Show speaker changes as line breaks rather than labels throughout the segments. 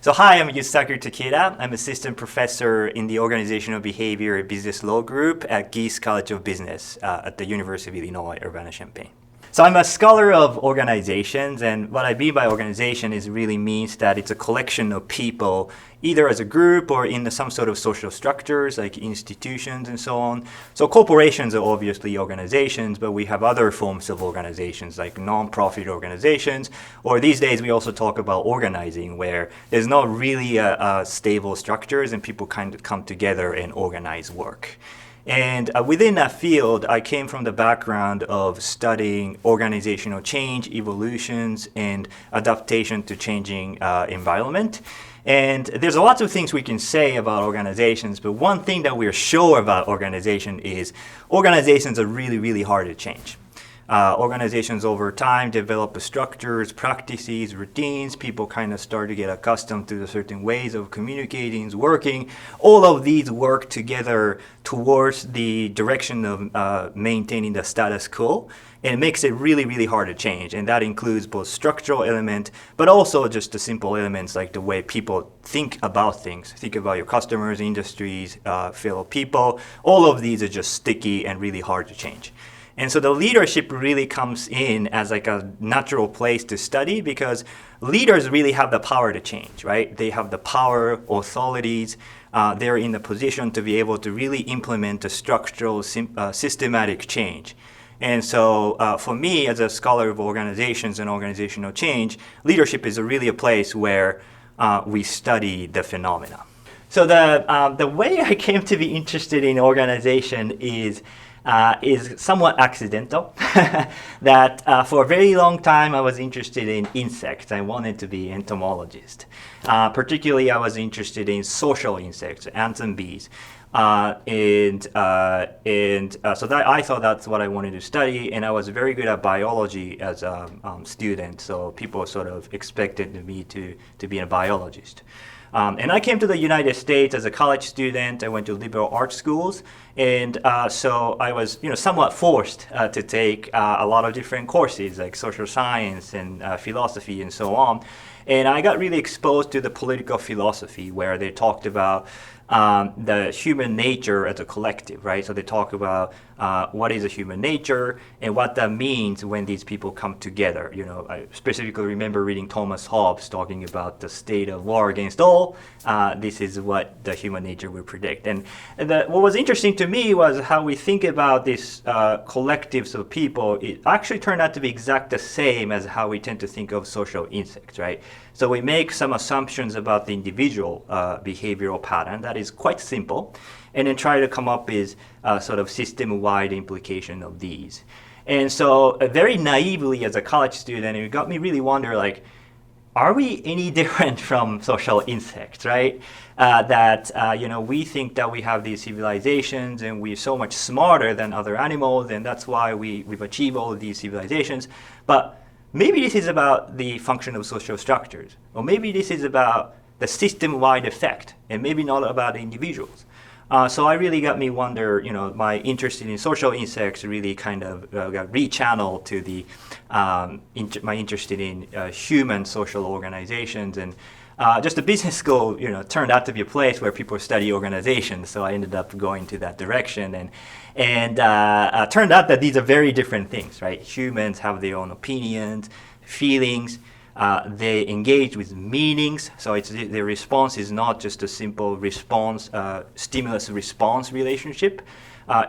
So hi, I'm Yusaku Takeda. I'm assistant professor in the Organizational Behavior and Business Law Group at Geese College of Business at the University of Illinois, Urbana-Champaign. So I'm a scholar of organizations, and what I mean by organization is really means that it's a collection of people, either as a group or in some sort of social structures like institutions and so on. So corporations are obviously organizations, but we have other forms of organizations like non-profit organizations, or these days we also talk about organizing, where there's not really a stable structures and people kind of come together and organize work. And within that field, I came from the background of studying organizational change, evolutions, and adaptation to changing environment. And there's lots of things we can say about organizations, but one thing that we're sure about organization is organizations are really, really hard to change. Organizations over time develop structures, practices, routines. People kind of start to get accustomed to the certain ways of communicating, working. All of these work together towards the direction of maintaining the status quo. And it makes it really, really hard to change. And that includes both structural elements, but also just the simple elements like the way people think about things. Think about your customers, industries, fellow people. All of these are just sticky and really hard to change. And so the leadership really comes in as like a natural place to study because leaders really have the power to change, right? They have the power, authorities. They're in the position to be able to really implement a structural, systematic change. And so for me, as a scholar of organizations and organizational change, leadership is really a place where we study the phenomena. So the way I came to be interested in organization is somewhat accidental. That for a very long time I was interested in insects. I wanted to be an entomologist. Particularly I was interested in social insects, ants and bees. So that I thought that's what I wanted to study, and I was very good at biology as a student, so people sort of expected me to be a biologist. And I came to the United States as a college student. I went to liberal arts schools, and so I was, somewhat forced to take a lot of different courses like social science and philosophy and so on. And I got really exposed to the political philosophy, where they talked about the human nature as a collective, right? So they talk about what is a human nature and what that means when these people come together. I specifically remember reading Thomas Hobbes talking about the state of war against all. This is what the human nature will predict. And what was interesting to me was how we think about these collectives of people. It actually turned out to be exactly the same as how we tend to think of social insects, right? So we make some assumptions about the individual behavioral pattern that is quite simple, and then try to come up with sort of system-wide implication of these. And so very naively as a college student, it got me really wonder, like, are we any different from social insects, right? We think that we have these civilizations and we're so much smarter than other animals, and that's why we've achieved all of these civilizations. But maybe this is about the function of social structures, or maybe this is about the system-wide effect, and maybe not about individuals. So I really got me wonder, my interest in social insects really kind of got rechanneled to the my interest in human social organizations, and just the business school, turned out to be a place where people study organizations. So I ended up going to that direction, and turned out that these are very different things, right? Humans have their own opinions, feelings. They engage with meanings, so their response is not just a simple response, stimulus-response relationship.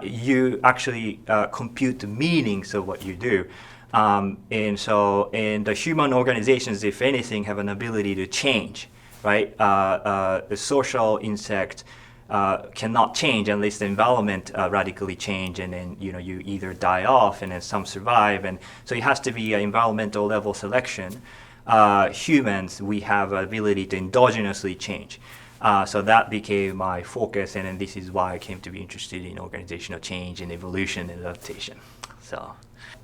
You actually compute the meanings of what you do. And the human organizations, if anything, have an ability to change, right? The social insect cannot change unless the environment radically change, and then you either die off and then some survive, and so it has to be an environmental level selection. Humans, we have an ability to endogenously change. So that became my focus, and then this is why I came to be interested in organizational change and evolution and adaptation. So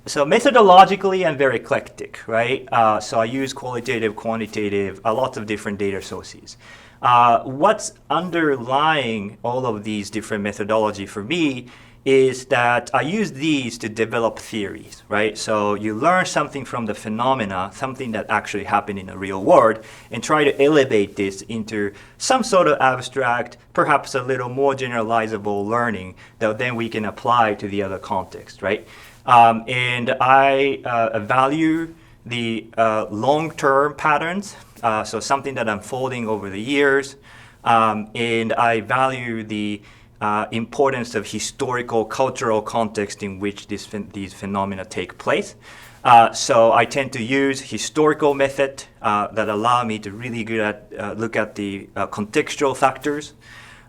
methodologically, I'm very eclectic, right? So I use qualitative, quantitative, a lot of different data sources. What's underlying all of these different methodology for me is that I use these to develop theories, right? So you learn something from the phenomena, something that actually happened in the real world, and try to elevate this into some sort of abstract, perhaps a little more generalizable learning that then we can apply to the other context, right? And I value the long-term patterns, so something that unfolding over the years, and I value the importance of historical, cultural context in which these phenomena take place. So I tend to use historical method that allow me to really look at the contextual factors.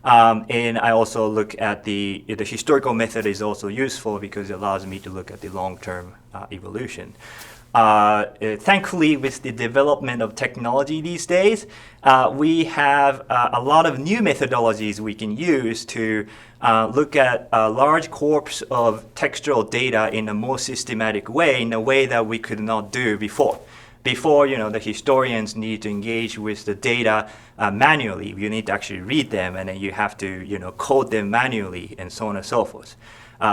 And I also look at the historical method is also useful because it allows me to look at the long-term evolution. Thankfully, with the development of technology these days, we have a lot of new methodologies we can use to look at a large corpus of textual data in a more systematic way, in a way that we could not do before. Before, the historians need to engage with the data manually. You need to actually read them, and then you have to, code them manually, and so on and so forth.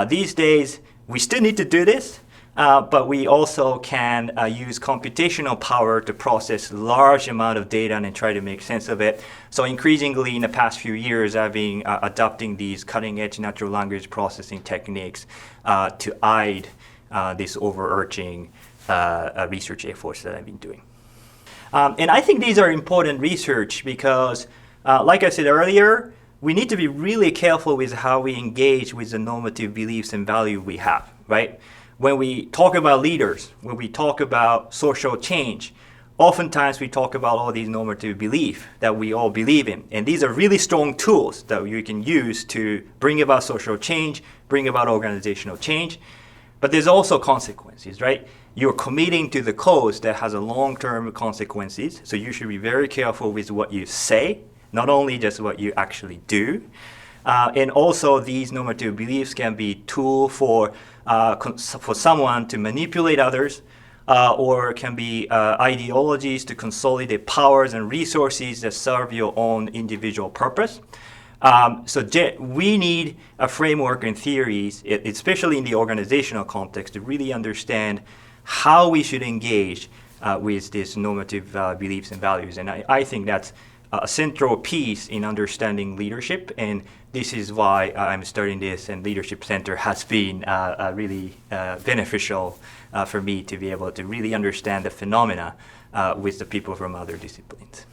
These days, we still need to do this, but we also can use computational power to process large amount of data and try to make sense of it. So increasingly, in the past few years, I've been adopting these cutting-edge natural language processing techniques to aid this overarching research efforts that I've been doing. And I think these are important research because, like I said earlier, we need to be really careful with how we engage with the normative beliefs and value we have, right? When we talk about leaders, when we talk about social change, oftentimes we talk about all these normative beliefs that we all believe in. And these are really strong tools that you can use to bring about social change, bring about organizational change. But there's also consequences, right? You're committing to the cause that has a long-term consequences. So you should be very careful with what you say, not only just what you actually do. And also these normative beliefs can be tool for someone to manipulate others, or can be ideologies to consolidate powers and resources that serve your own individual purpose. So we need a framework and theories, especially in the organizational context, to really understand how we should engage with these normative beliefs and values. And I think that's a central piece in understanding leadership, and this is why I'm starting this, and Leadership Center has been really beneficial for me to be able to really understand the phenomena with the people from other disciplines.